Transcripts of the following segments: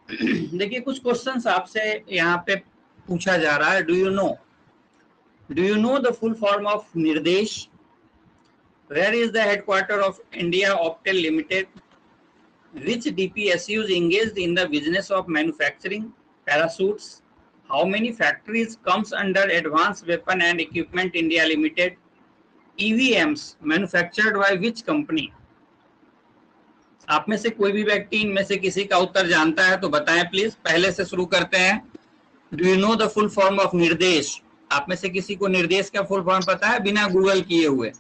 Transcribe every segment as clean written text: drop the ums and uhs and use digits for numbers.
देखिए कुछ क्वेश्चंस आपसे यहाँ पे पूछा जा रहा है। Do you know the full form of Nirdesh? Where is the headquarter of India Optel limited? Which DPSUs engaged in the business of manufacturing parachutes? How many factories comes under Advanced Weapon and Equipment India Limited? EVMs manufactured by which company? आप में से कोई भी व्यक्ति इनमें से किसी का उत्तर जानता है तो बताएं प्लीज। पहले से शुरू करते हैं। Do you know the full form of निर्देश? आप में से किसी को निर्देश का फुल फॉर्म पता है बिना गूगल किए हुए?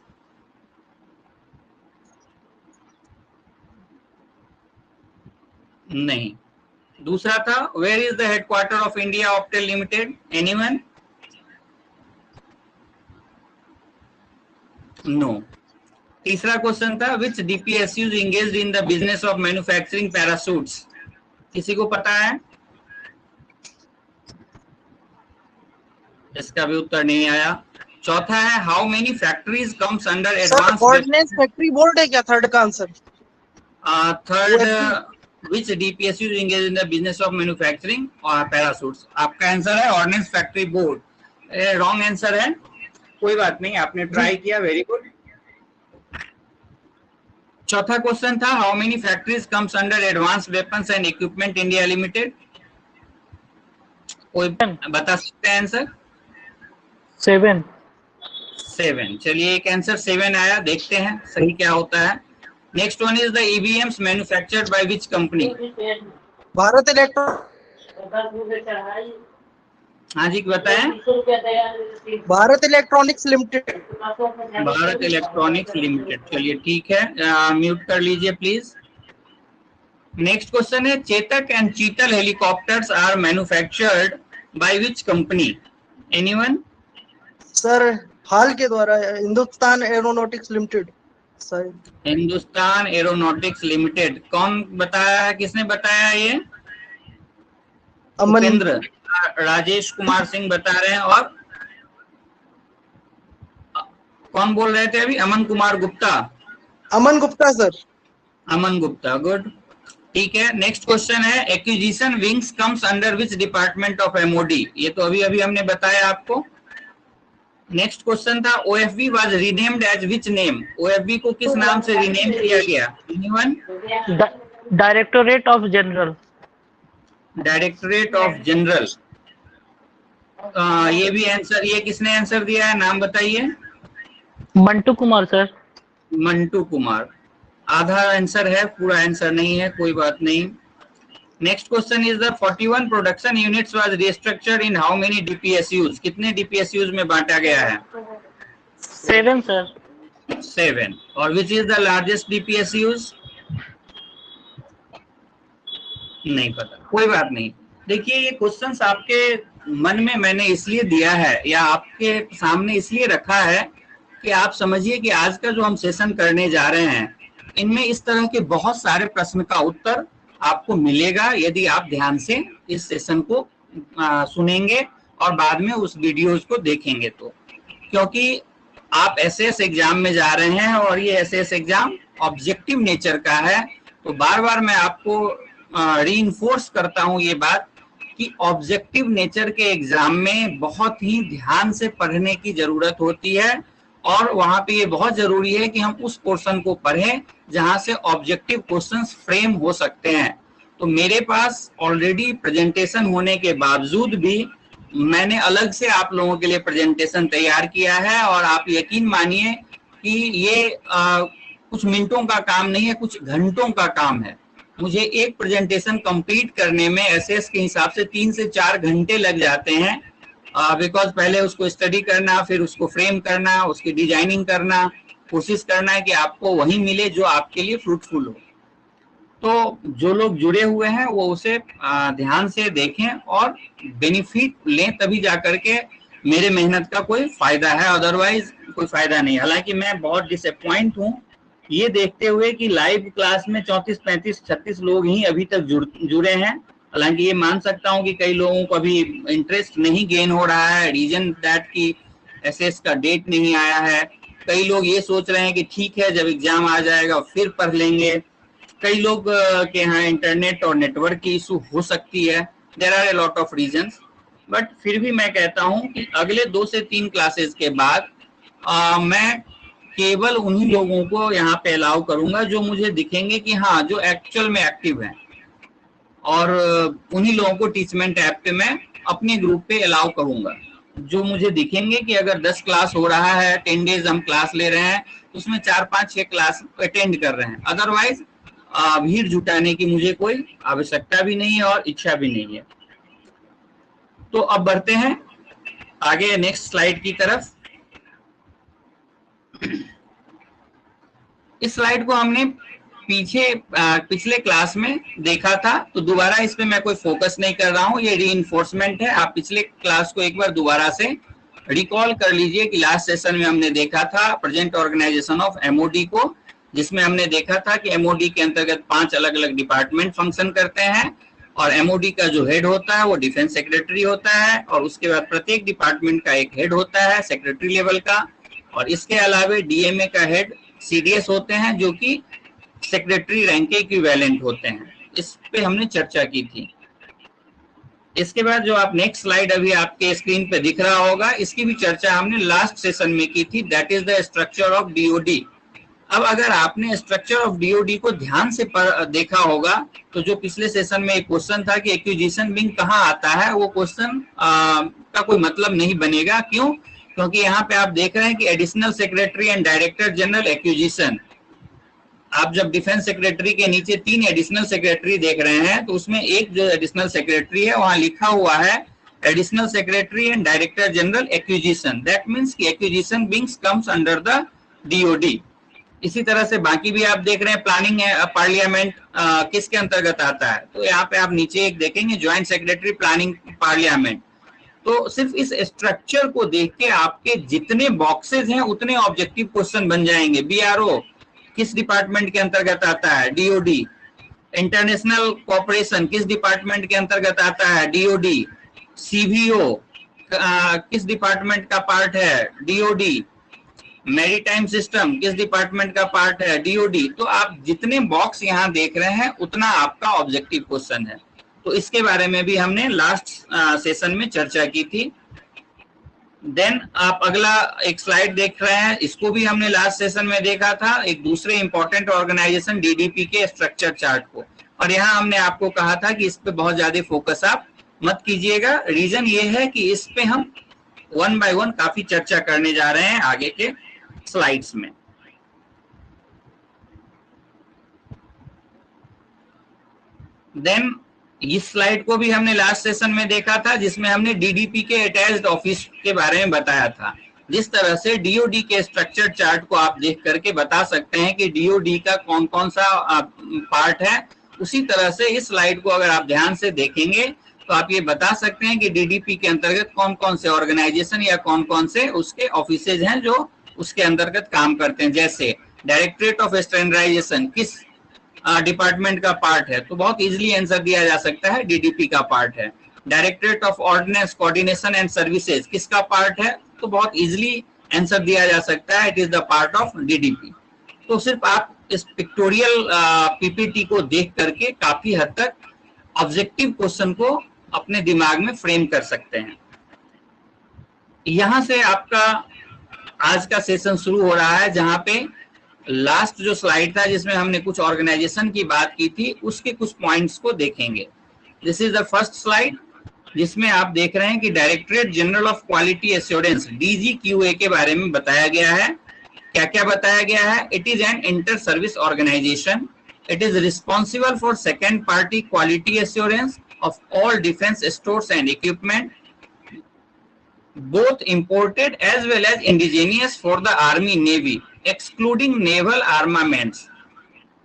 नहीं। दूसरा था where is the headquarter of India Optel limited? Anyone? No. तीसरा क्वेश्चन था which DPSUs engaged in the business of manufacturing parachutes? किसी को पता है? इसका भी उत्तर नहीं आया। चौथा है how many factories comes under advance ordinance factory board है क्या थर्ड का answer? Third which DPSU is engaged in the business of manufacturing or parachutes? आपका आंसर है ordnance factory board. Wrong answer है, कोई बात नहीं, आपने ट्राई किया, वेरी गुड। चौथा क्वेश्चन था how many factories comes under advance weapons and equipment India limited? कोई बता सकते हैं आंसर? 7। चलिए एक आंसर 7 आया, देखते हैं सही क्या होता है। Next one is the EVMs manufactured by which company? Bharat electro. हाँ जी बताएं। Bharat electronics limited. Bharat electronics limited, चलिए ठीक है, म्यूट कर लीजिए प्लीज। नेक्स्ट क्वेश्चन है Chetak and Cheetal helicopters are manufactured by which company? Anyone? Sir HAL के द्वारा Hindustan aeronautics limited. Hindustan aeronautics limited. कौन बताया है, किसने बताया ये? उपेंद्र, राजेश कुमार सिंह बता रहे हैं। और कौन बोल रहे थे अभी? अमन कुमार गुप्ता। अमन गुप्ता सर। अमन गुप्ता, गुड, ठीक है। नेक्स्ट क्वेश्चन है acquisition wings comes under which department of MOD? ये तो अभी अभी हमने बताया आपको। नेक्स्ट क्वेश्चन था OFB was renamed as which name? OFB को किस नाम से रीनेम किया गया? Anyone? Directorate of general. Directorate of general. ये भी आंसर, ये किसने आंसर दिया है, नाम बताइए। मंटू कुमार सर। मंटू कुमार। आधा आंसर है, पूरा आंसर नहीं है, कोई बात नहीं। Next question is the 41 production units was restructured in how many DPSUs? कितने DPSUs में बांटा गया है? 7 सर। 7। और which is the largest DPSUs? नहीं पता, कोई बात नहीं। देखिए ये क्वेश्चंस आपके मन में मैंने इसलिए दिया है या आपके सामने इसलिए रखा है कि आप समझिए कि आज का जो हम सेशन करने जा रहे हैं इनमें इस तरह के बहुत सारे प्रश्न का उत्तर आपको मिलेगा यदि आप ध्यान से इस सेशन को सुनेंगे और बाद में उस वीडियोस को देखेंगे। तो क्योंकि आप SS एग्जाम में जा रहे हैं और ये SS एग्जाम ऑब्जेक्टिव नेचर का है, तो बार बार मैं आपको रीइंफोर्स करता हूं ये बात कि ऑब्जेक्टिव नेचर के एग्जाम में बहुत ही ध्यान से पढ़ने की जरूरत होती है और वहां पे ये बहुत जरूरी है कि हम उस पोर्शन को पढ़ें जहां से ऑब्जेक्टिव क्वेश्चंस फ्रेम हो सकते हैं। तो मेरे पास ऑलरेडी प्रेजेंटेशन होने के बावजूद भी मैंने अलग से आप लोगों के लिए प्रेजेंटेशन तैयार किया है और आप यकीन मानिए कि ये कुछ मिनटों का काम नहीं है, कुछ घंटों का काम है। मुझे एक प्रेजेंटेशन कंप्लीट करने में SS के हिसाब से 3 से 4 घंटे लग जाते हैं, बिकॉज पहले उसको स्टडी करना, फिर उसको फ्रेम करना, उसकी डिजाइनिंग करना, कोशिश करना है कि आपको वही मिले जो आपके लिए फ्रूटफुल हो। तो जो लोग जुड़े हुए हैं वो उसे ध्यान से देखें और बेनिफिट लें, तभी जाकर के मेरे मेहनत का कोई फायदा है, अदरवाइज कोई फायदा नहीं। हालांकि मैं बहुत डिसअपॉइंट हूँ ये देखते हुए कि लाइव क्लास में 34, 35, 36 लोग ही अभी तक जुड़े हैं। हालांकि ये मान सकता हूँ कि कई लोगों को अभी इंटरेस्ट नहीं गेन हो रहा है, रीजन दैट कि SS का डेट नहीं आया है। कई लोग ये सोच रहे हैं कि ठीक है जब एग्जाम आ जाएगा फिर पढ़ लेंगे। कई लोग के यहाँ इंटरनेट और नेटवर्क की इशू हो सकती है, there are a lot of reasons, but फिर भी मैं कहता हूँ कि अगले 2 से 3 क्लासेस के बाद मैं केवल उन्हीं लोगों को यहाँ पे अलाउ करूंगा जो मुझे दिखेंगे कि हाँ जो एक्चुअल में एक्टिव है, और उन्हीं लोगों को टीचमेंट ऐप पे मैं अपने ग्रुप पे अलाउ करूंगा। जो मुझे दिखेंगे कि अगर 10 क्लास हो रहा है, 10 डेज हम क्लास ले रहे हैं, उसमें 4, 5, 6 क्लास अटेंड कर रहे हैं, अदरवाइज भीड़ जुटाने की मुझे कोई आवश्यकता भी नहीं है और इच्छा भी नहीं है। तो अब बढ़ते हैं आगे नेक्स्ट स्लाइड की तरफ। इस स्लाइड को हमने पिछले क्लास में देखा था, तो दोबारा इस पे मैं कोई फोकस नहीं कर रहा हूं, ये रीइंफोर्समेंट है। आप पिछले क्लास को एक बार दोबारा से रिकॉल कर लीजिए कि लास्ट सेशन में हमने देखा था प्रेजेंट ऑर्गेनाइजेशन ऑफ एमओडी को, जिसमें हमने देखा था कि एमओडी के अंतर्गत 5 अलग अलग डिपार्टमेंट फंक्शन करते हैं, और एमओडी का जो हेड होता है वो डिफेंस सेक्रेटरी होता है, और उसके बाद प्रत्येक डिपार्टमेंट का एक हेड होता है सेक्रेटरी लेवल का, और इसके अलावा डीएमए का हेड सीडीएस होते हैं जो कि सेक्रेटरी रैंक के इक्विवेलेंट होते हैं। इस पे हमने चर्चा की थी। इसके बाद जो आप नेक्स्ट स्लाइड अभी आपके स्क्रीन पे दिख रहा होगा, इसकी भी चर्चा हमने लास्ट सेशन में की थी, that is the structure of DoD. अब अगर आपने स्ट्रक्चर ऑफ डीओडी को ध्यान से देखा होगा, तो जो पिछले सेशन में एक क्वेश्चन था कि एक्विजिशन विंग कहाँ आता है, वो क्वेश्चन का कोई मतलब नहीं बनेगा। क्यों? क्योंकि यहाँ पे आप देख रहे हैं कि additional secretary and director general acquisition, आप जब डिफेंस सेक्रेटरी के नीचे 3 एडिशनल सेक्रेटरी देख रहे हैं, तो उसमें एक जो एडिशनल सेक्रेटरी है वहां लिखा हुआ है additional secretary and director general acquisition, that means कि acquisition wings comes under the DoD. इसी तरह से बाकी भी आप देख रहे हैं, प्लानिंग पार्लियामेंट किसके अंतर्गत आता है, तो यहाँ पे आप नीचे एक देखेंगे ज्वाइंट सेक्रेटरी प्लानिंग पार्लियामेंट। तो सिर्फ इस स्ट्रक्चर को देख के आपके जितने बॉक्सेस हैं उतने ऑब्जेक्टिव क्वेश्चन बन जाएंगे। बीआरओ किस डिपार्टमेंट के अंतर्गत आता है, डीओडी। इंटरनेशनल कोऑपरेशन किस डिपार्टमेंट के अंतर्गत आता है, डीओडी। सीवीओ किस डिपार्टमेंट का पार्ट है, डीओडी। मैरीटाइम सिस्टम किस डिपार्टमेंट का पार्ट है, डीओडी। तो आप जितने बॉक्स यहाँ देख रहे हैं उतना आपका ऑब्जेक्टिव क्वेश्चन है। तो इसके बारे में भी हमने लास्ट सेशन में चर्चा की थी। देन आप अगला एक स्लाइड देख रहे हैं, इसको भी हमने लास्ट सेशन में देखा था, एक दूसरे इंपॉर्टेंट ऑर्गेनाइजेशन डीडीपी के स्ट्रक्चर चार्ट को। और यहाँ हमने आपको कहा था कि इस पे बहुत ज्यादा फोकस आप मत कीजिएगा। रीजन ये है कि इस पे हम 1 बाय 1 काफी चर्चा करने जा रहे हैं आगे के स्लाइड्स में। देन इस स्लाइड को भी हमने लास्ट सेशन में देखा था, जिसमें हमने डीडीपी के अटैच्ड ऑफिस के बारे में बताया था। जिस तरह से डीओडी के स्ट्रक्चर चार्ट को आप देख करके बता सकते हैं कि डीओडी का कौन कौन सा पार्ट है, उसी तरह से इस स्लाइड को अगर आप ध्यान से देखेंगे तो आप ये बता सकते हैं कि डीडीपी के अंतर्गत कौन कौन से ऑर्गेनाइजेशन या कौन कौन से उसके ऑफिसेज हैं जो उसके अंतर्गत काम करते हैं। जैसे डायरेक्टरेट ऑफ स्टैंडर्डाइजेशन किस डिपार्टमेंट का पार्ट है, तो बहुत इजीली आंसर दिया जा सकता है, डीडीपी का पार्ट है। Directorate of ordnance coordination and services किसका पार्ट है, तो बहुत इजीली आंसर दिया जा सकता है, it is the part of DDP. तो सिर्फ आप इस पिक्टोरियल पीपीटी को देख करके काफी हद तक ऑब्जेक्टिव क्वेश्चन को अपने दिमाग में फ्रेम कर सकते हैं। यहां से आपका आज का सेशन शुरू हो रहा है, जहां पे लास्ट जो स्लाइड था जिसमें हमने कुछ ऑर्गेनाइजेशन की बात की थी, उसके कुछ पॉइंट्स को देखेंगे। This is the first slide, जिसमें आप देख रहे हैं कि directorate general of quality assurance DGQA के बारे में बताया गया है। क्या क्या बताया गया है? It is an inter service organisation, it is responsible for second party quality assurance of all defence stores and equipment, both imported as well as indigenous for the army navy, excluding naval armaments,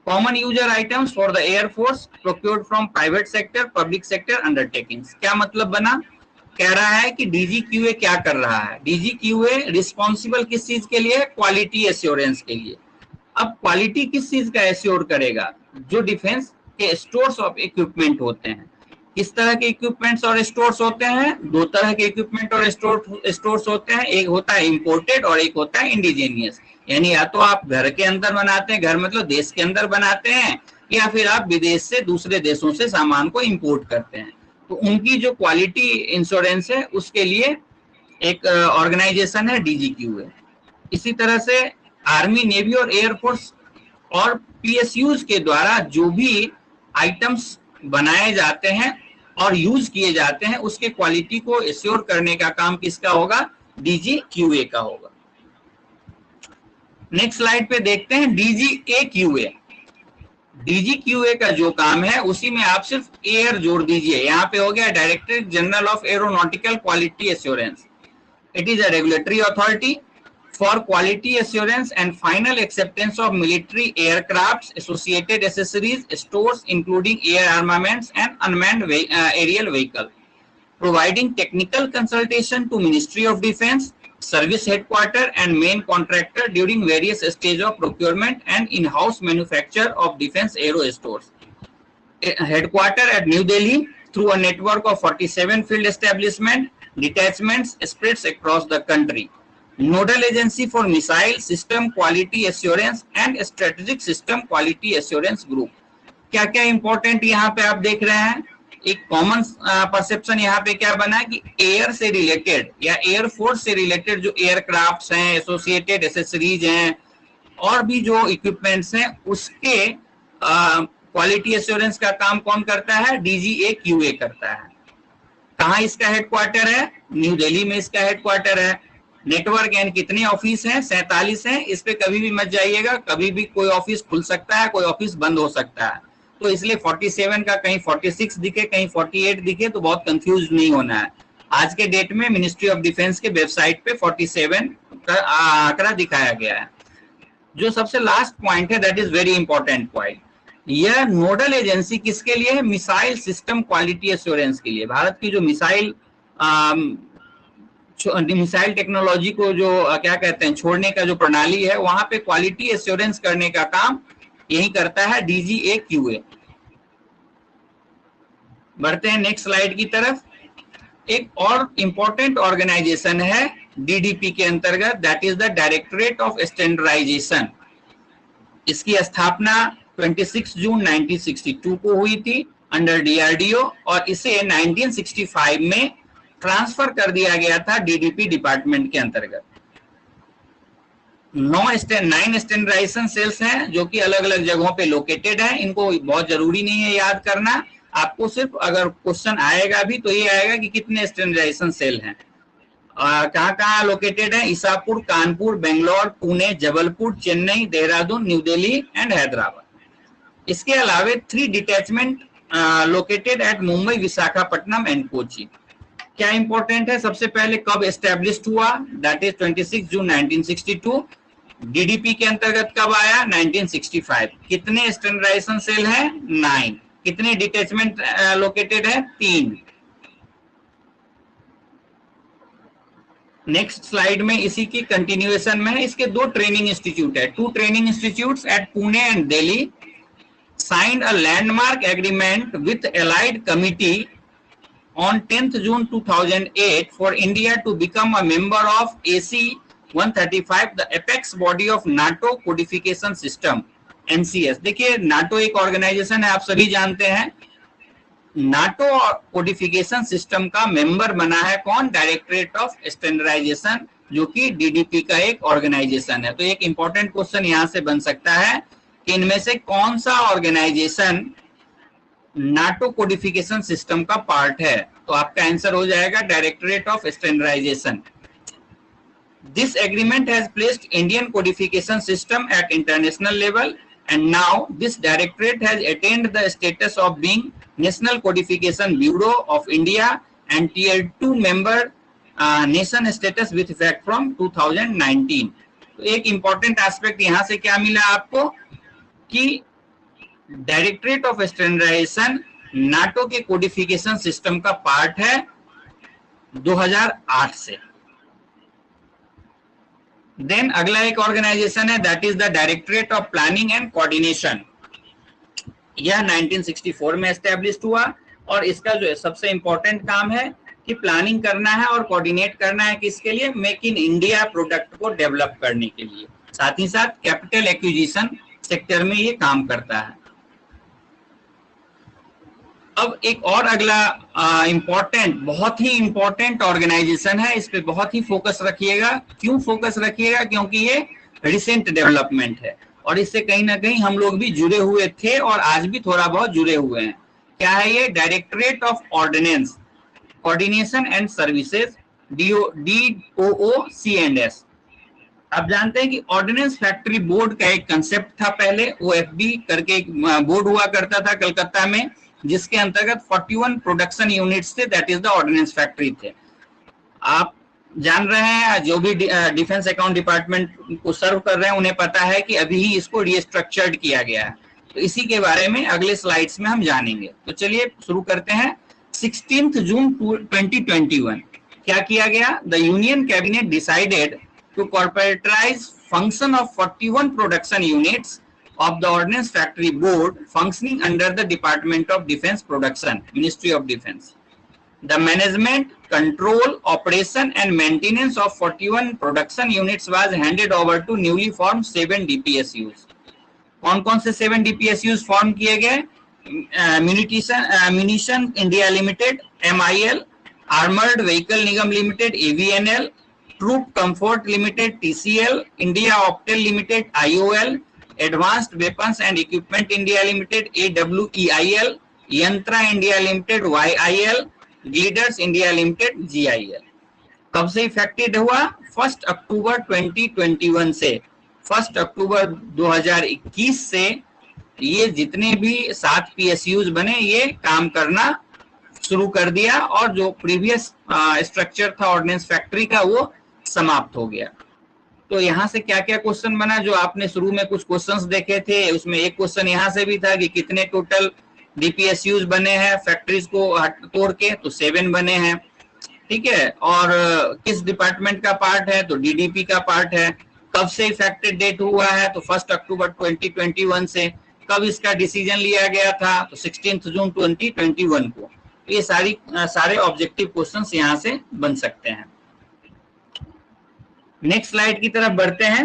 common user items for the air force procured from private sector public sector undertakings। क्या मतलब बना? कह रहा है कि DGQA क्या कर रहा है, डीजीक्यूए रिस्पॉन्सिबल किस चीज के लिए? क्वालिटी एश्योरेंस के लिए। अब क्वालिटी किस चीज का एश्योर करेगा? जो डिफेंस के स्टोर्स ऑफ इक्विपमेंट होते हैं। किस तरह के इक्विपमेंट्स और स्टोर्स होते हैं? 2 तरह के इक्विपमेंट और स्टोर्स होते हैं, एक होता है इंपोर्टेड और एक होता है इंडिजेनियस। यानी या तो आप घर के अंदर बनाते हैं, घर मतलब देश के अंदर बनाते हैं, या फिर आप विदेश से दूसरे देशों से सामान को इंपोर्ट करते हैं, तो उनकी जो क्वालिटी इंश्योरेंस है उसके लिए एक ऑर्गेनाइजेशन है DGQA। इसी तरह से आर्मी, नेवी और एयरफोर्स और PSUs के द्वारा जो भी आइटम्स बनाए जाते हैं और यूज किए जाते हैं उसके क्वालिटी को एश्योर करने का काम किसका होगा? DGQA का होगा। नेक्स्ट स्लाइड पे देखते हैं DGAQA। DGQA का जो काम है उसी में आप सिर्फ एयर जोड़ दीजिए, यहाँ पे हो गया directorate general of aeronautical quality assurance. It is a regulatory authority for quality assurance and final acceptance of military aircrafts, associated accessories, stores including air armaments and unmanned aerial vehicle, providing technical consultation to Ministry of Defense, service headquarter and main contractor during various stages of procurement and in-house manufacture of defense aero stores. Headquarter at New Delhi through a network of 47 field establishment detachments spreads across the country. Nodal agency for missile system quality assurance and strategic system quality assurance group. क्या क्या important यहाँ पे आप देख रहे हैं? एक common perception यहाँ पे क्या बना कि एयर से रिलेटेड या एयरफोर्स से रिलेटेड जो एयरक्राफ्ट्स हैं, एसोसिएटेड एसेसरीज हैं और भी जो इक्विपमेंट्स हैं उसके क्वालिटी एश्योरेंस का काम कौन करता है? DGAQA करता है। कहाँ इसका हेडक्वार्टर है? न्यू दिल्ली में इसका हेडक्वार्टर है। नेटवर्क यानी कितने ऑफिस हैं? 47 हैं। इस पे कभी भी मत जाइएगा, कभी भी कोई ऑफिस खुल सकता है, कोई ऑफिस बंद हो सकता है, तो इसलिए 47 का कहीं 46 दिखे, कहीं 48 दिखे तो बहुत कंफ्यूज नहीं होना है। आज के डेट में मिनिस्ट्री ऑफ डिफेंस के वेबसाइट पे 47 का आंकड़ा दिखाया गया है। जो सबसे लास्ट पॉइंट है that is very important point, यह नोडल एजेंसी किसके लिए है? मिसाइल सिस्टम क्वालिटी एश्योरेंस के लिए। भारत की जो मिसाइल टेक्नोलॉजी को जो क्या कहते हैं छोड़ने का जो प्रणाली है वहां पे क्वालिटी एश्योरेंस करने का काम यही करता है DGAQA। बढ़ते हैं नेक्स्ट स्लाइड की तरफ। एक और इंपॉर्टेंट ऑर्गेनाइजेशन है DDP के अंतर्गत, that is the directorate of standardisation. इसकी स्थापना 26 जून 1962 को हुई थी अंडर DRDO और इसे 1965 में ट्रांसफर कर दिया गया था DDP डिपार्टमेंट के अंतर्गत। 9 स्टैंडर्डाइजेशन सेल्स हैं जो कि अलग अलग जगहों पे लोकेटेड है। इनको बहुत जरूरी नहीं है याद करना, आपको सिर्फ अगर क्वेश्चन आएगा भी तो ये आएगा कि कितने स्टैंडर्डाइजेशन सेल हैं, कहाँ कहाँ लोकेटेड है? Isapur, Kanpur, Bangalore, Pune, Jabalpur, Chennai, Dehradun, new Delhi and Hyderabad. इसके अलावा 3 detachment located at Mumbai, Visakhapatnam and Kochi. क्या इंपॉर्टेंट है? सबसे पहले कब एस्टेब्लिश्ड हुआ? That is 26 June 1962। DDP के अंतर्गत कब आया? 1965। कितने स्टैंडर्डाइजेशन सेल है? 9। कितने डिटैचमेंट लोकेटेड है? 3। नेक्स्ट स्लाइड में इसी की कंटिन्यूएशन में है। इसके 2 ट्रेनिंग इंस्टीट्यूट है, 2 training institutes at Pune and Delhi signed a landmark agreement with Allied Committee on 10th June 2008 for India to become a member of AC-135, the apex body of NATO codification system NCS। देखिए NATO एक organisation है, आप सभी जानते हैं। NATO codification system का member बना है कौन? डायरेक्टरेट ऑफ स्टैंडर्डाइजेशन, जो कि DDP का एक ऑर्गेनाइजेशन है। तो एक इंपॉर्टेंट क्वेश्चन यहां से बन सकता है कि इनमें से कौन सा ऑर्गेनाइजेशन नाटो कोडिफिकेशन सिस्टम का पार्ट है? तो आपका आंसर हो जाएगा directorate of standardisation. This agreement has placed Indian codification system at international level and now this directorate has attained the status of being National Codification Bureau of India and Tier 2 member nation status with effect from 2019। तो एक important aspect यहाँ से क्या मिला आपको कि directorate of standardisation NATO के codification system का पार्ट है 2008 से। देन अगला एक ऑर्गेनाइजेशन है that is the directorate of planning and coordination. यह 1964 में एस्टेब्लिश्ड हुआ और इसका जो है सबसे इंपॉर्टेंट काम है कि प्लानिंग करना है और कोऑर्डिनेट करना है किसके लिए? मेक इन इंडिया प्रोडक्ट को डेवलप करने के लिए। साथ ही साथ कैपिटल एक्विजिशन सेक्टर में ये काम करता है। अब एक और अगला इम्पोर्टेंट, बहुत ही इम्पोर्टेंट ऑर्गेनाइजेशन है, इस पे बहुत ही फोकस रखिएगा। क्यों फोकस रखिएगा? क्योंकि ये रिसेंट डेवलपमेंट है और इससे कहीं ना कहीं हम लोग भी जुड़े हुए थे और आज भी थोड़ा बहुत जुड़े हुए हैं। क्या है ये? Directorate of ordnance coordination and services, DOOC&S। आप जानते हैं कि ऑर्डिनेंस फैक्ट्री बोर्ड का एक कंसेप्ट था पहले, OFB करके एक बोर्ड हुआ करता था कलकत्ता में, जिसके अंतर्गत 41 प्रोडक्शन यूनिट्स थे, that is the ordnance factory थे। आप जान रहे हैं, जो भी डिफेंस अकाउंट डिपार्टमेंट को सर्व कर रहे हैं उन्हें पता है कि अभी ही इसको रीस्ट्रक्चर्ड किया गया है। तो इसी के बारे में अगले स्लाइड्स में हम जानेंगे। तो चलिए शुरू करते हैं। 16 जून 2021 क्या किया गया? The union cabinet decided to corporatize function of 41 production units of the Ordnance Factory Board functioning under the Department of Defense Production, Ministry of Defense. The management, control, operation and maintenance of 41 production units was handed over to newly formed 7 DPSUs. कौन-कौन से 7 DPSUs form किए गए? Munition India Limited, MIL, Armored Vehicle Nigam Limited, AVNL, Troop Comfort Limited, TCL, India Optel Limited, IOL, Advanced Weapons and Equipment India Limited, AWEIL, Yantra India Limited, YIL, Gliders India Limited, GIL। कब से affected हुआ? 1 October 2021 से। 1 October 2021 से ये जितने भी 7 PSUs बने ये काम करना शुरू कर दिया और जो प्रीवियस स्ट्रक्चर था ऑर्डिनेंस फैक्ट्री का वो समाप्त हो गया। तो यहाँ से क्या क्या क्वेश्चन बना? जो आपने शुरू में कुछ क्वेश्चंस देखे थे उसमें एक क्वेश्चन यहाँ से भी था कि कितने टोटल DPSUs बने हैं फैक्ट्रीज को तोड़ के? तो 7 बने हैं, ठीक है। और किस डिपार्टमेंट का पार्ट है? तो DDP का पार्ट है। कब से इफेक्टेड डेट हुआ है? तो 1 अक्टूबर 2021 से। कब इसका डिसीजन लिया गया था? तो 16 जून 2021 को। ये सारे ऑब्जेक्टिव क्वेश्चंस यहाँ से बन सकते हैं। नेक्स्ट स्लाइड की तरफ बढ़ते हैं,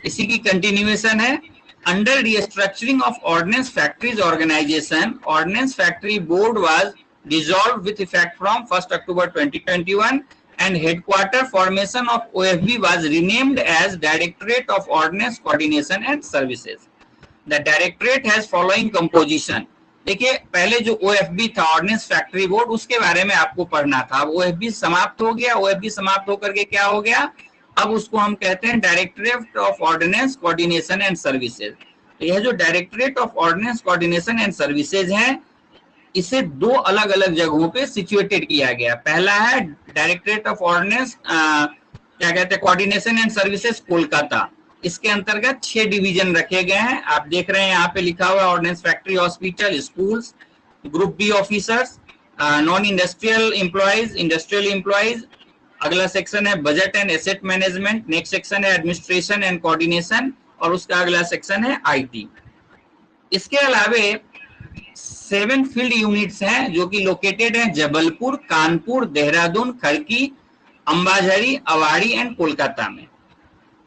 इसी की कंटिन्यूएशन है। Under restructuring of ordnance factories organisation, ordnance factory board was dissolved with effect from 1 October 2021 and headquarter formation of OFB was renamed as directorate of ordnance coordination and services. The directorate has following composition. देखिए, पहले जो OFB था ordinance factory board, उसके बारे में आपको पढ़ना था। अब OFB समाप्त हो गया। OFB समाप्त होकर के क्या हो गया? अब उसको हम कहते हैं directorate of ordnance coordination and services. तो यह जो directorate of ordnance coordination and services है, इसे 2 अलग अलग जगहों पे सिचुएटेड किया गया। पहला है डायरेक्टरेट ऑफ ऑर्डिनेंस क्या कहते हैं कोऑर्डिनेशन एंड सर्विसेज कोलकाता। इसके अंतर्गत 6 डिवीजन रखे गए हैं। आप देख रहे हैं यहाँ पे लिखा हुआ है ordnance factory, hospital, schools, group B officers, non industrial employees, industrial employees. अगला सेक्शन है budget and asset management, next section है एडमिनिस्ट्रेशन एंड कोऑर्डिनेशन और उसका अगला सेक्शन है IT। इसके अलावे 7 फील्ड यूनिट्स हैं जो कि लोकेटेड हैं जबलपुर, कानपुर, देहरादून, खड़की, अंबाझरी, अवाड़ी एंड कोलकाता में।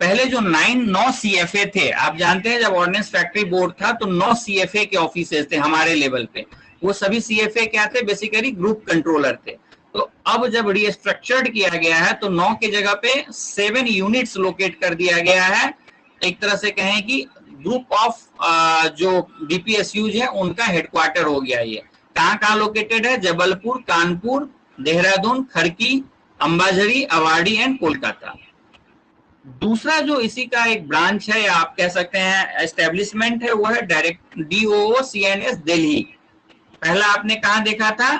पहले जो 9 CFA थे, आप जानते हैं जब ऑर्डिनेंस फैक्ट्री बोर्ड था तो 9 CFA के ऑफिसेज थे हमारे लेवल पे। वो सभी CFA क्या थे? बेसिकली ग्रुप कंट्रोलर थे। तो अब जब रीस्ट्रक्चर्ड किया गया है तो 9 के जगह पे 7 यूनिट्स लोकेट कर दिया गया है। एक तरह से कहें कि ग्रुप ऑफ जो DPSUs है उनका हेडक्वार्टर हो गया। ये कहाँ लोकेटेड है? जबलपुर, कानपुर, देहरादून, खड़की, अंबाझरी, अवाड़ी एंड कोलकाता। दूसरा जो इसी का एक ब्रांच है या आप कह सकते हैं एस्टेब्लिशमेंट है, वो है DOOC&S दिल्ली। पहला आपने कहाँ देखा था?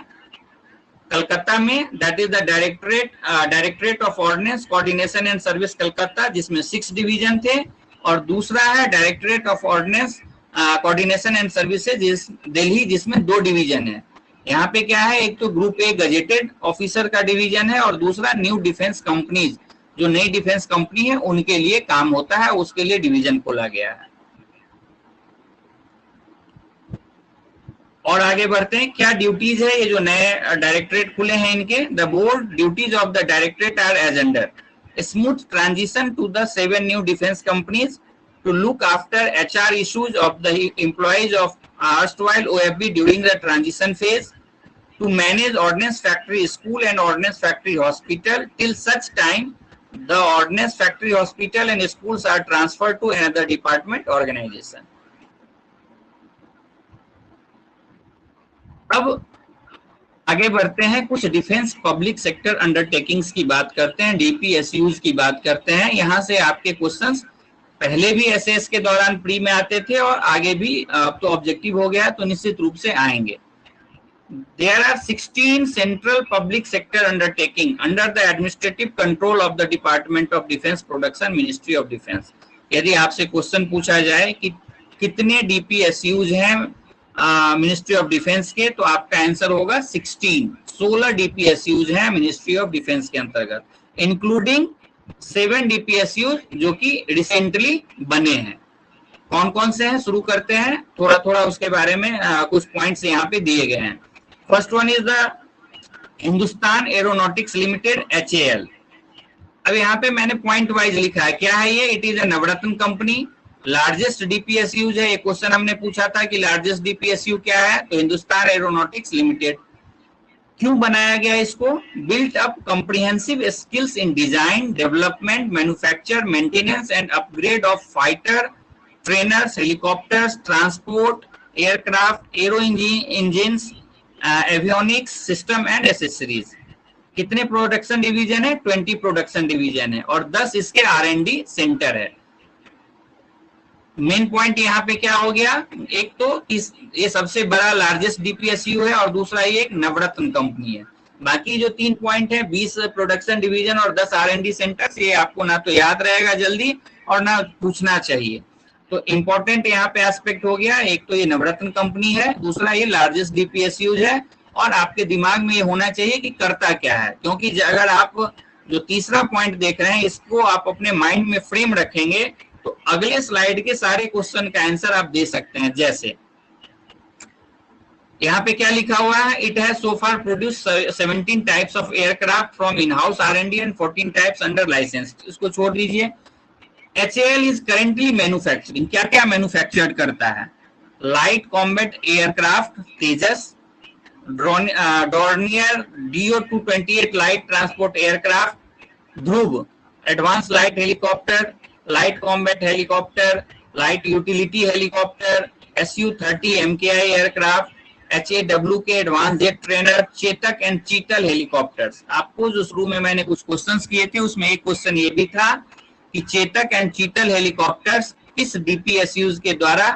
कलकत्ता में, that is the directorate of ordnance coordination and service Calcutta, जिसमें 6 डिवीजन थे। और दूसरा है directorate of ordnance coordination and services Delhi, जिसमें 2 डिवीजन है। यहाँ पे क्या है? एक तो ग्रुप ए गजेटेड ऑफिसर का डिवीजन है और दूसरा न्यू डिफेंस कंपनीज, जो नई डिफेंस कंपनी है उनके लिए काम होता है, उसके लिए डिवीजन खोला गया है। और आगे बढ़ते हैं, क्या ड्यूटीज है ये जो नए डायरेक्टरेट खुले हैं इनके? The board duties of the directorate are as under smooth transition to the 7 new defence companies, to look after HR issues of the employees of erstwhile OFB during the transition phase to manage ordnance factory school and ordnance factory hospital till such time the ordnance factory hospital and schools are transferred to another department organization. अब आगे बढ़ते हैं, कुछ defence public sector undertakings की बात करते हैं, DPSUs की बात करते हैं। यहां से आपके क्वेश्चंस पहले भी एसएस के दौरान प्री में आते थे और आगे भी अब तो ऑब्जेक्टिव हो गया तो निश्चित रूप से आएंगे। There are 16 central public sector undertaking under the administrative control of the Department of Defense Production, Ministry of Defense। यदि आपसे क्वेश्चन पूछा जाए कि कितने डीपीएसयूज हैं मिनिस्ट्री ऑफ डिफेंस के, तो आपका आंसर होगा 16 डीपीएसयूज हैं मिनिस्ट्री ऑफ डिफेंस के अंतर्गत, इंक्लूडिंग 7 डीपीएसयूज जो कि रिसेंटली बने हैं। कौन कौन से हैं, शुरू करते हैं, थोड़ा थोड़ा उसके बारे में कुछ पॉइंट्स यहाँ पे दिए गए हैं। First one is the Hindustan aeronautics limited HAL। अब यहाँ पे मैंने पॉइंट वाइज लिखा है, क्या है ये, it is a navratna company, largest DPSUs है। ये क्वेश्चन हमने पूछा था कि लार्जेस्ट डीपीएसयू क्या है, तो हिंदुस्तान एरोनॉटिक्स लिमिटेड। क्यों बनाया गया इसको, built up comprehensive skills in design, development, manufacture, maintenance and upgrade of fighter, trainers, helicopters, transport, aircraft, arrow engines, avionics system and accessories. कितने प्रोडक्शन डिवीजन है, 20 प्रोडक्शन डिवीजन है और 10 इसके R&D सेंटर है। मेन पॉइंट यहाँ पे क्या हो गया, एक तो ये सबसे बड़ा लार्जेस्ट डीपीएसयू है और दूसरा ये एक नवरत्न कंपनी है। बाकी जो 3 पॉइंट है, 20 प्रोडक्शन डिवीजन और 10 R&D सेंटर्स, ये आपको ना तो याद रहेगा जल्दी और ना पूछना चाहिए। तो इंपॉर्टेंट यहाँ पे एस्पेक्ट हो गया, एक तो ये नवरत्न कंपनी है, दूसरा ये लार्जेस्ट डीपीएसयू है और आपके दिमाग में ये होना चाहिए कि करता क्या है, क्योंकि अगर आप जो तीसरा पॉइंट देख रहे हैं इसको आप अपने माइंड में फ्रेम रखेंगे तो अगले स्लाइड के सारे क्वेश्चन का आंसर आप दे सकते हैं। जैसे यहाँ पे क्या लिखा हुआ है, it has so far produce 17 types of aircraft from in house R&D and 14 types under licence. इसको छोड़ दीजिए। HAL इज करेंटली मैन्युफैक्चरिंग, क्या क्या मैन्युफैक्चर करता है, light combat aircraft Tejas, Dornier DO-228 light transport aircraft, Dhruv advance light helicopter, light combat helicopter, light utility helicopter, Su-30 MKI aircraft, HAW के advance jet trainer, Chetak and Cheetal helicopters. आपको जो शुरू में मैंने कुछ क्वेश्चंस किए थे उसमें एक क्वेश्चन ये भी था कि चेतक एंड चीतल हेलीकॉप्टर्स किस डीपीएसयूज के द्वारा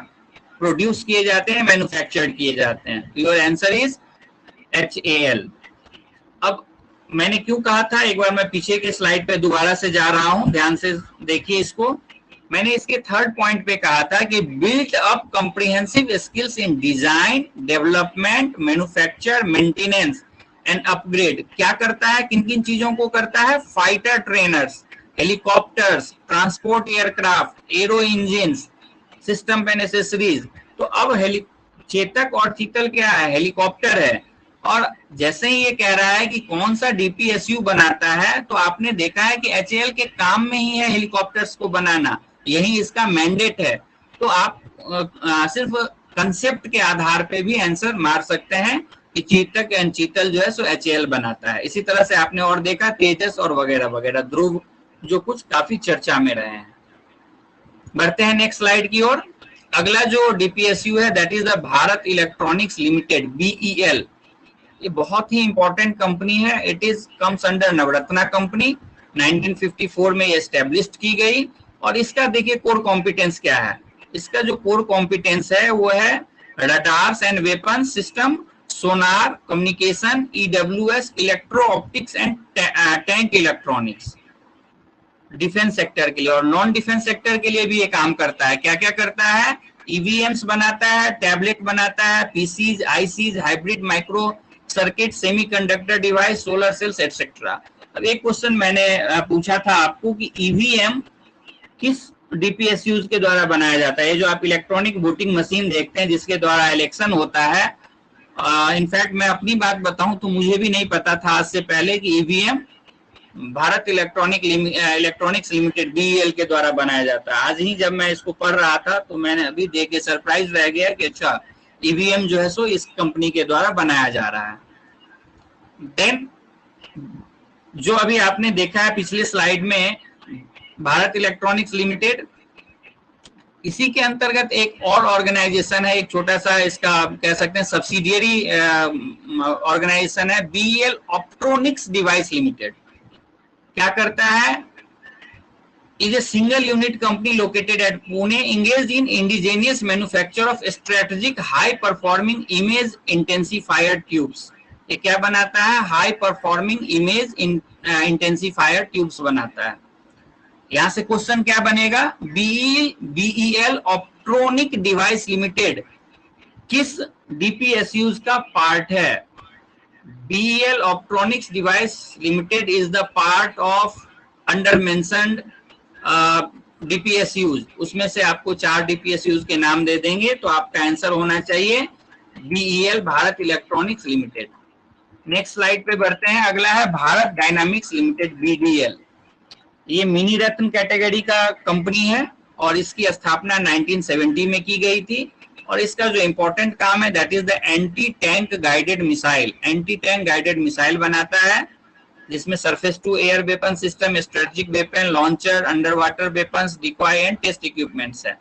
प्रोड्यूस किए जाते हैं, मैन्युफैक्चर्ड किए जाते हैं। Your answer is HAL। अब मैंने क्यों कहा था, एक बार मैं पीछे के स्लाइड पे दोबारा से जा रहा हूं, ध्यान से देखिए इसको। मैंने इसके थर्ड पॉइंट पे कहा था कि built up comprehensive skills in design, development, manufacture, maintenance and upgrade. क्या करता है, किन किन चीजों को करता है, fighter trainers, helicopters, transport aircraft, arrow engines, system and accessories. तो अब चेतक और चीतल क्या है, हेलीकॉप्टर है। और जैसे ही ये कह रहा है कि कौन सा डीपीएसयू बनाता है, तो आपने देखा है कि HAL के काम में ही है हेलीकॉप्टर्स को बनाना, यही इसका मैंडेट है। तो आप सिर्फ कंसेप्ट के आधार पे भी आंसर मार सकते हैं कि चीतक एंड चीतल जो है सो HAL बनाता है। इसी तरह से आपने और देखा तेजस और वगैरह वगैरह, ध्रुव, जो कुछ काफी चर्चा में रहे हैं। बढ़ते हैं नेक्स्ट स्लाइड की ओर। अगला जो डीपीएसयू है that is the Bharat electronics limited, BEL। ये बहुत ही इंपॉर्टेंट कंपनी है। It is comes under Navratna company. 1954 में ये एस्टेब्लिश्ड की गई और इसका देखिए कोर कॉम्पिटेंस क्या है। इसका जो कोर कॉम्पिटेंस है वो है radars and weapon system, Sonar, communication, EWS, electro optics and tank electronics. Defence sector के लिए और नॉन डिफेंस सेक्टर के लिए भी ये काम करता है। क्या क्या करता है, EVMs बनाता है, टैबलेट बनाता है, PCs, ICs, hybrid micro circuit, semiconductor device, solar cells etcetera. अब एक क्वेश्चन मैंने पूछा था आपको कि EVM किस डीपीएसयूज के द्वारा बनाया जाता है। ये जो आप इलेक्ट्रॉनिक वोटिंग मशीन देखते हैं जिसके द्वारा इलेक्शन होता है, इनफैक्ट मैं अपनी बात बताऊं तो मुझे भी नहीं पता था आज से पहले कि EVM Bharat electronics limited BEL के द्वारा बनाया जाता है। आज ही जब मैं इसको पढ़ रहा था तो मैंने अभी देख के सरप्राइज रह गया कि अच्छा ईवीएम जो है सो इस कंपनी के द्वारा बनाया जा रहा है। देन जो अभी आपने देखा है पिछले स्लाइड में भारत इलेक्ट्रॉनिक्स लिमिटेड, इसी के अंतर्गत एक और ऑर्गेनाइजेशन है, एक छोटा सा इसका कह सकते हैं सब्सिडियरी ऑर्गेनाइजेशन है, बीईएल ऑप्ट्रॉनिक्स डिवाइस लिमिटेड। क्या करता है? is a single unit company located at Pune engaged in indigenous manufacture of strategic high performing image intensifier tubes। ये क्या बनाता है? High performing image intensifier tubes बनाता है। यहां से क्वेश्चन क्या बनेगा? बीईएल ऑप्ट्रॉनिक डिवाइस लिमिटेड किस डीपीएसयूज का पार्ट है? BEL optronics device limited is the part of under mentioned DPSUs. उसमें से आपको 4 डीपीएसयूज के नाम दे देंगे, तो आपका आंसर होना चाहिए BEL Bharat electronics limited. Next slide पे बढ़ते हैं। अगला है भारत डायनामिक्स लिमिटेड, बीडीएल। ये मिनी रत्न कैटेगरी का कंपनी है और इसकी स्थापना 1970 में की गई थी। और इसका जो इंपॉर्टेंट काम है that is the anti tank guided missile. Anti tank guided missile बनाता है जिसमें surface to air weapon system, strategic weapon, launcher, under water weapons, decoy and test equipments है।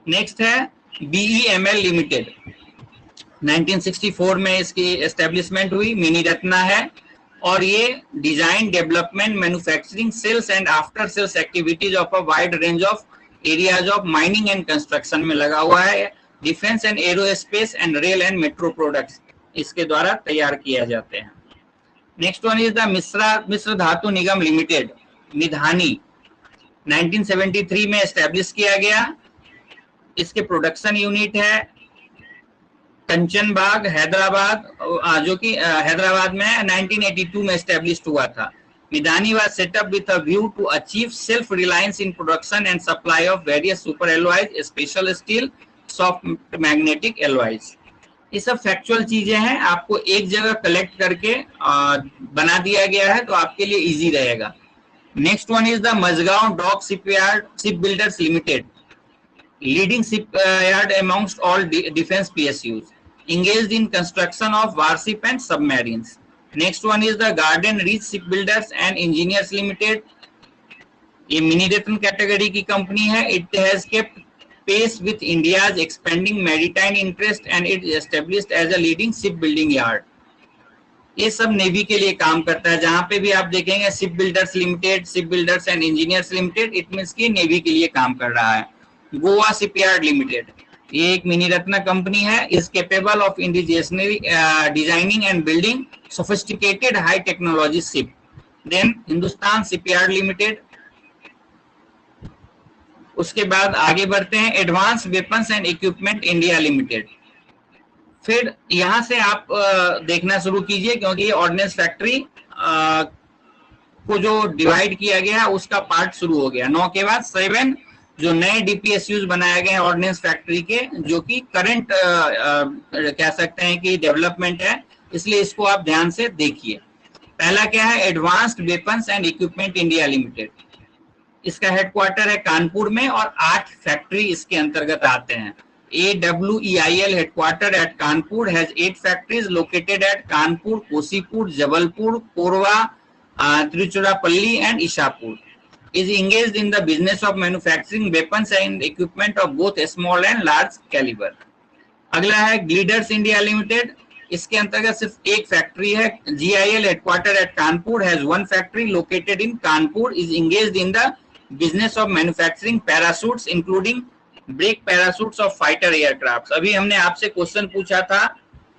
नेक्स्ट है बीईएमएल लिमिटेड। 1964 में इसकी एस्टेब्लिशमेंट हुई, मिनी रत्ना है और ये design, development, manufacturing, sales and after sales activities of a wide range of areas of mining and construction में लगा हुआ है। Defence and aerospace and rail and metro products इसके द्वारा तैयार किए जाते हैं। Next one is the Mishra Dhatu Nigam limited, Midhani. 1973 में एस्टेब्लिश किया गया। इसके प्रोडक्शन यूनिट है कंचनबाग, हैदराबाद, जो कि हैदराबाद में 1982 में एस्टेब्लिश्ड हुआ था। Midhani was set up with a view to achieve self-reliance in production and supply of various super alloys, special steel, soft magnetic alloys। ये सब फैक्चुअल चीजें हैं, आपको एक जगह कलेक्ट करके बना दिया गया है तो आपके लिए इजी रहेगा। Next one is the Mazagon dock shipyard ship builders limited, leading shipyard amongst all defence PSUs, engaged in construction of warship and submarines। Next one is the Garden Reach Shipbuilders and Engineers Limited। ये mini रत्न category की company है। It has kept pace with India's expanding maritime interest and it is established as a leading shipbuilding yard। ये सब navy के लिए काम करता है। जहां पे भी आप देखेंगे ship builders limited, ship builders and engineers limited, it means कि नेवी के लिए काम कर रहा है। गोवा शिपयार्ड लिमिटेड, ये एक मिनी रत्न कंपनी है। Is capable of indigenous designing and building sophisticated high technology ship. Then Hindustan shipyard limited. उसके बाद आगे बढ़ते हैं advance weapons and equipment India limited. फिर यहां से आप देखना शुरू कीजिए क्योंकि ऑर्डिनेंस फैक्ट्री को जो डिवाइड किया गया उसका पार्ट शुरू हो गया। 9 के बाद 7 जो नए डीपीएसयूज बनाए गए हैं ऑर्डिनेंस फैक्ट्री के, जो कि करंट कह सकते हैं कि डेवलपमेंट है, इसलिए इसको आप ध्यान से देखिए। पहला क्या है? Advanced weapons and equipment India limited. इसका हेडक्वार्टर है कानपुर में और 8 फैक्ट्री इसके अंतर्गत आते हैं। AWEIL headquarter at Kanpur has 8 factories located at Kanpur, Kosipur, Jabalpur, Korba, Tiruchirappalli and Ishapur. is engaged in the business of manufacturing weapons and equipment of both small and large caliber। अगला है ग्लीडर्स इंडिया लिमिटेड। इसके अंतर्गत सिर्फ एक फैक्ट्री है। GIL headquarter at Kanpur has 1 factory located in Kanpur, is engaged in the business of manufacturing parachutes including brake parachutes of fighter aircraft. अभी हमने आपसे क्वेश्चन पूछा था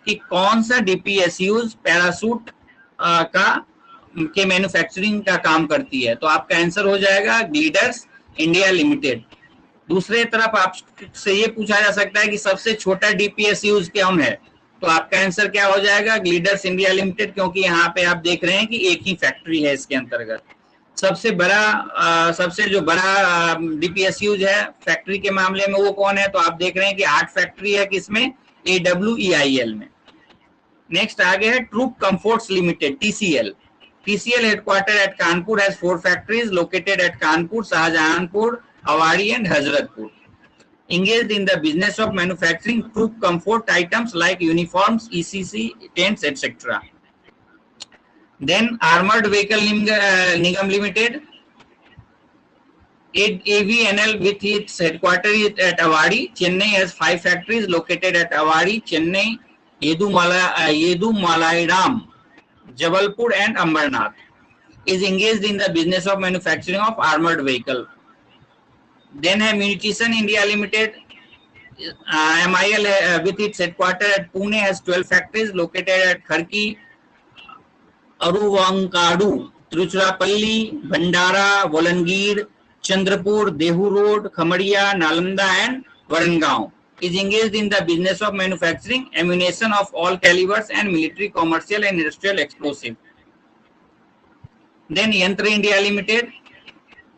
कि कौन सा डीपीएसयूज पैराशूट के मैन्युफैक्चरिंग का काम करती है, तो आपका आंसर हो जाएगा ग्लीडर्स इंडिया लिमिटेड। दूसरे तरफ आपसे ये पूछा जा सकता है कि सबसे छोटा डीपीएसयूज कौन है, तो आपका आंसर क्या हो जाएगा? ग्लीडर्स इंडिया लिमिटेड, क्योंकि यहाँ पे आप देख रहे हैं कि एक ही फैक्ट्री है इसके अंतर्गत। सबसे जो बड़ा डीपीएसयूज है फैक्ट्री के मामले में वो कौन है, तो आप देख रहे हैं कि 8 फैक्ट्री है किसमें? AWEIL में। नेक्स्ट आगे है troop comforts limited, TCL headquarter at Kanpur has 4 factories located at Kanpur, Shahjahanpur, Awari and Hazratpur। engaged in the business of manufacturing troop comfort items like uniforms, ECC, tents, etc. Then Armored Vehicle Nigam Limited, AVNL with its headquarters at Awadi, Chennai, has 5 factories located at Awadi, Chennai, Yedumalairam, Jabalpur and Ambernath. Is engaged in the business of manufacturing of armored vehicle. Then है Munition India Limited, MIL with its headquarters at Pune, has 12 factories located at Kharki, Aruvankadu, Tiruchirappalli, Bhandara, Volangir, Chandrapur, Dehu Road, Khamaria, Nalanda and Warangaon. Is engaged in the business of manufacturing ammunition of all calibers and military, commercial and industrial explosive. Then Yantra India Limited,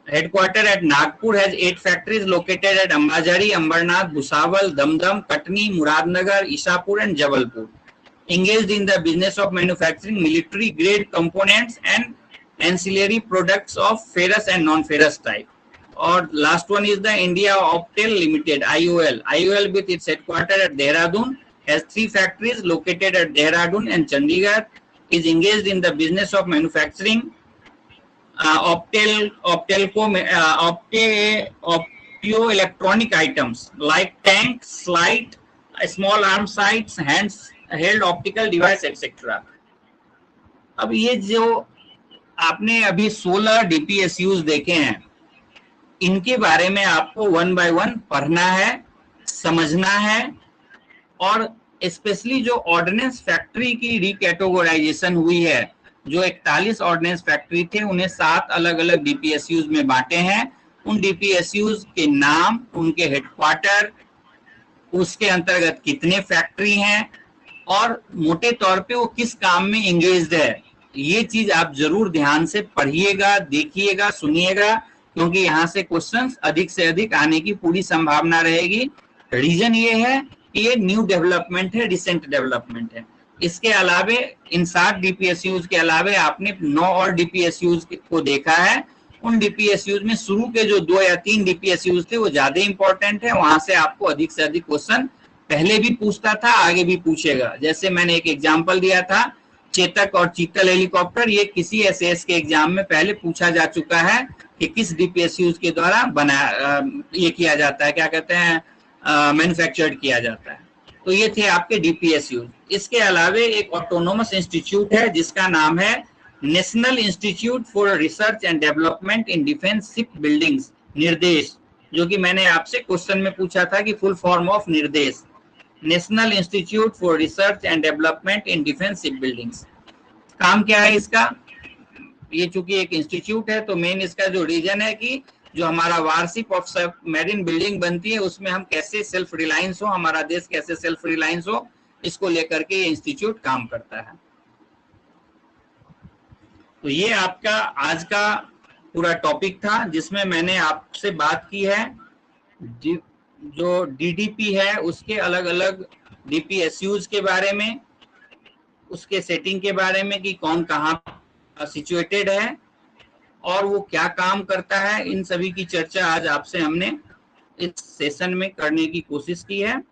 headquartered at Nagpur, has 8 factories located at Ambajari, Ambernath, Bhusawal, Damdam, Katni, Muradnagar, Ishapur and Jabalpur. Engaged in the business of manufacturing military grade components and ancillary products of ferrous and non-ferrous type. Or last one is the India Optel Limited, IOL. IOL with its headquarters at Dehradun, has 3 factories located at Dehradun and Chandigarh. Is engaged in the business of manufacturing optoelectronic items like tanks, slide, small arms sights, hands held optical device, etc. अब ये जो आपने अभी 16 DPSUs देखे हैं, इनके बारे में आपको 1 by 1 पढ़ना है, समझना है, और स्पेशली जो ऑर्डिनेंस फैक्ट्री की रिकैटेगोराइजेशन हुई है, जो 41 ऑर्डिनेंस फैक्ट्री थे उन्हें 7 अलग अलग DPSUs में बांटे हैं. उन DPSUs के नाम, उनके हेडक्वार्टर, उसके अंतर्गत कितने फैक्ट्री हैं और मोटे तौर पे वो किस काम में एंगेज्ड है, ये चीज आप जरूर ध्यान से पढ़िएगा, देखिएगा, सुनिएगा, क्योंकि यहाँ से क्वेश्चंस अधिक से अधिक आने की पूरी संभावना रहेगी. रीजन ये है कि ये न्यू डेवलपमेंट है, रिसेंट डेवलपमेंट है. इसके अलावे इन 7 DPSUs के अलावे आपने 9 और DPSUs को देखा है. उन DPSUs में शुरू के जो 2 या 3 DPSUs थे वो ज्यादा इंपॉर्टेंट है, वहां से आपको अधिक से अधिक क्वेश्चन पहले भी पूछता था, आगे भी पूछेगा. जैसे मैंने एक एग्जांपल दिया था, चेतक और चीतल हेलीकॉप्टर, ये किसी SAS के एग्जाम में पहले पूछा जा चुका है कि किस DPSUs के द्वारा ये किया जाता है, क्या कहते हैं, मैन्युफैक्चर्ड किया जाता है. तो ये थे आपके DPSUs. इसके अलावे एक ऑटोनोमस इंस्टीट्यूट है जिसका नाम है national institute for research and development in defence ship buildings, निर्देश, जो कि मैंने आपसे क्वेश्चन में पूछा था कि फुल फॉर्म ऑफ निर्देश, national institute for research and development in defence ship buildings. काम क्या है इसका? ये चूंकि एक इंस्टीट्यूट है तो मेन इसका जो रीजन है कि जो हमारा वारशिप ऑफ मैरिन बिल्डिंग बनती है उसमें हम कैसे सेल्फ रिलायंस हो, हमारा देश कैसे सेल्फ रिलायंस हो, इसको लेकर के ये इंस्टीट्यूट काम करता है. तो ये आपका आज का पूरा टॉपिक था जिसमें मैंने आपसे बात की है जो DDP है उसके अलग अलग DPSUs के बारे में, उसके सेटिंग के बारे में कि कौन कहाँ सिचुएटेड है और वो क्या काम करता है. इन सभी की चर्चा आज आपसे हमने इस सेशन में करने की कोशिश की है.